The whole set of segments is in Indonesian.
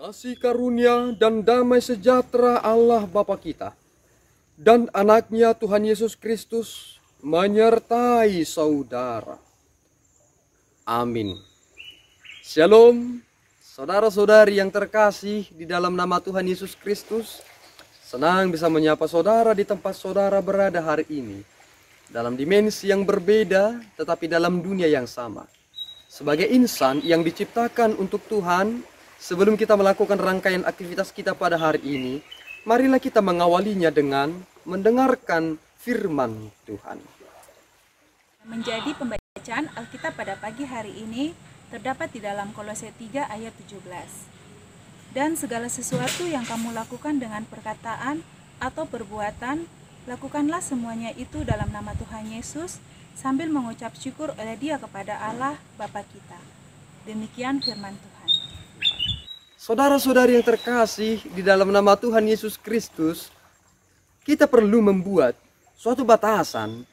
Kasih karunia dan damai sejahtera Allah Bapa kita dan anaknya Tuhan Yesus Kristus menyertai saudara. Amin. Shalom, saudara-saudari yang terkasih di dalam nama Tuhan Yesus Kristus. Senang bisa menyapa saudara di tempat saudara berada hari ini, dalam dimensi yang berbeda tetapi dalam dunia yang sama. Sebagai insan yang diciptakan untuk Tuhan, sebelum kita melakukan rangkaian aktivitas kita pada hari ini, marilah kita mengawalinya dengan mendengarkan firman Tuhan. Menjadi pembacaan Alkitab pada pagi hari ini terdapat di dalam Kolose 3 ayat 17. Dan segala sesuatu yang kamu lakukan dengan perkataan atau perbuatan, lakukanlah semuanya itu dalam nama Tuhan Yesus, sambil mengucap syukur oleh Dia kepada Allah Bapa kita. Demikian firman Tuhan. Saudara-saudari yang terkasih di dalam nama Tuhan Yesus Kristus, kita perlu membuat suatu batasan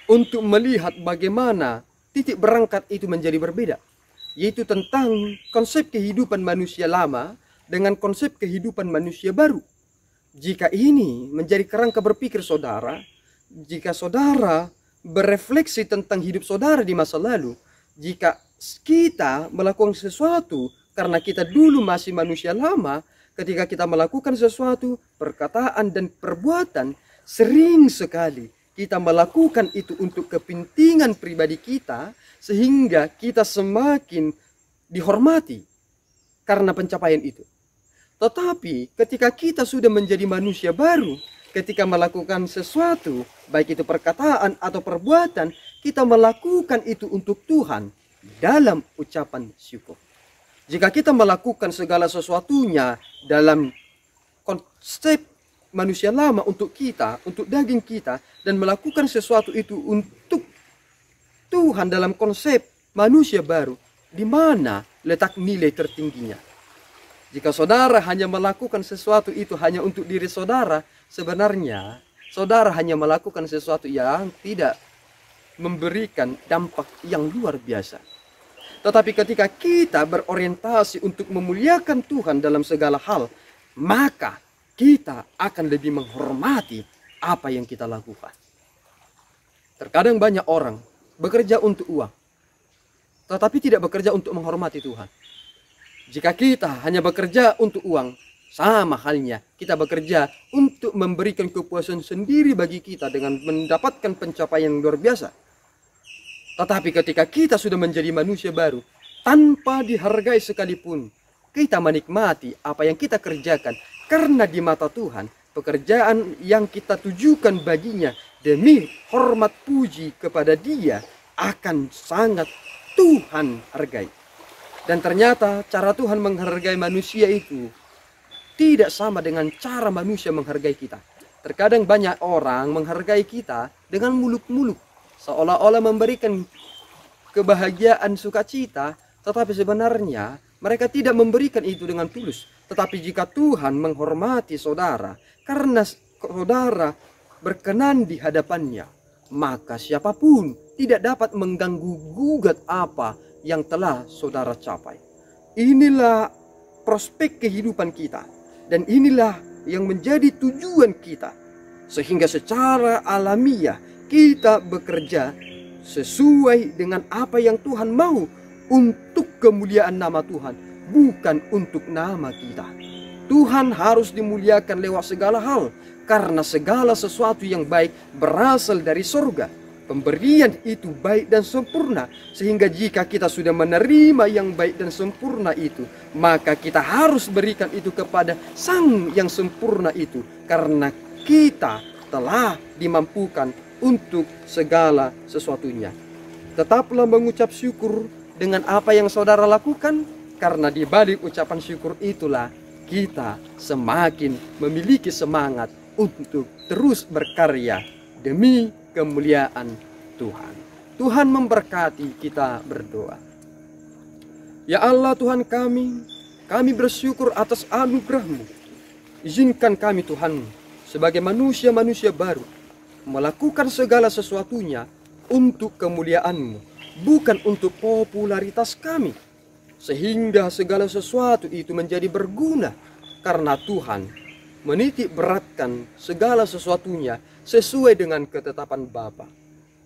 untuk melihat bagaimana titik berangkat itu menjadi berbeda, yaitu tentang konsep kehidupan manusia lama dengan konsep kehidupan manusia baru. Jika ini menjadi kerangka berpikir saudara, jika saudara berefleksi tentang hidup saudara di masa lalu, jika kita melakukan sesuatu karena kita dulu masih manusia lama, ketika kita melakukan sesuatu, perkataan dan perbuatan, sering sekali kita melakukan itu untuk kepentingan pribadi kita, sehingga kita semakin dihormati karena pencapaian itu. Tetapi ketika kita sudah menjadi manusia baru, ketika melakukan sesuatu, baik itu perkataan atau perbuatan, kita melakukan itu untuk Tuhan dalam ucapan syukur. Jika kita melakukan segala sesuatunya dalam konsep manusia lama untuk kita, untuk daging kita, dan melakukan sesuatu itu untuk Tuhan dalam konsep manusia baru, di mana letak nilai tertingginya? Jika saudara hanya melakukan sesuatu itu hanya untuk diri saudara, sebenarnya saudara hanya melakukan sesuatu yang tidak memberikan dampak yang luar biasa. Tetapi ketika kita berorientasi untuk memuliakan Tuhan dalam segala hal, maka kita akan lebih menghormati apa yang kita lakukan. Terkadang banyak orang bekerja untuk uang, tetapi tidak bekerja untuk menghormati Tuhan. Jika kita hanya bekerja untuk uang, sama halnya kita bekerja untuk memberikan kepuasan sendiri bagi kita dengan mendapatkan pencapaian yang luar biasa. Tetapi ketika kita sudah menjadi manusia baru, tanpa dihargai sekalipun, kita menikmati apa yang kita kerjakan, karena di mata Tuhan, pekerjaan yang kita tujukan baginya demi hormat puji kepada Dia akan sangat Tuhan hargai. Dan ternyata cara Tuhan menghargai manusia itu tidak sama dengan cara manusia menghargai kita. Terkadang banyak orang menghargai kita dengan muluk-muluk, seolah-olah memberikan kebahagiaan sukacita, tetapi sebenarnya mereka tidak memberikan itu dengan tulus. Tetapi jika Tuhan menghormati saudara karena saudara berkenan di hadapannya, maka siapapun tidak dapat mengganggu gugat apa yang telah saudara capai. Inilah prospek kehidupan kita, dan inilah yang menjadi tujuan kita, sehingga secara alamiah kita bekerja sesuai dengan apa yang Tuhan mau untuk kemuliaan nama Tuhan, bukan untuk nama kita. Tuhan harus dimuliakan lewat segala hal, karena segala sesuatu yang baik berasal dari surga. Pemberian itu baik dan sempurna, sehingga jika kita sudah menerima yang baik dan sempurna itu, maka kita harus berikan itu kepada Sang yang sempurna itu, karena kita telah dimampukan untuk segala sesuatunya. Tetaplah mengucap syukur dengan apa yang saudara lakukan, karena di balik ucapan syukur itulah kita semakin memiliki semangat untuk terus berkarya demi kemuliaan Tuhan. Tuhan memberkati, kita berdoa. Ya Allah Tuhan kami bersyukur atas anugerah-Mu. Izinkan kami Tuhan sebagai manusia-manusia baru melakukan segala sesuatunya untuk kemuliaan-Mu, bukan untuk popularitas kami. sehingga segala sesuatu itu menjadi berguna karena Tuhan menitik beratkan segala sesuatunya sesuai dengan ketetapan Bapa.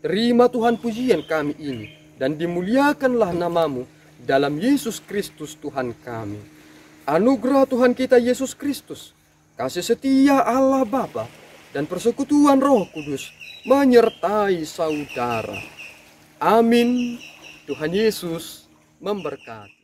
Terima Tuhan pujian kami ini dan dimuliakanlah namamu dalam Yesus Kristus Tuhan kami. Anugerah Tuhan kita Yesus Kristus, kasih setia Allah Bapa, dan persekutuan Roh Kudus menyertai saudara. Amin. Tuhan Yesus memberkati.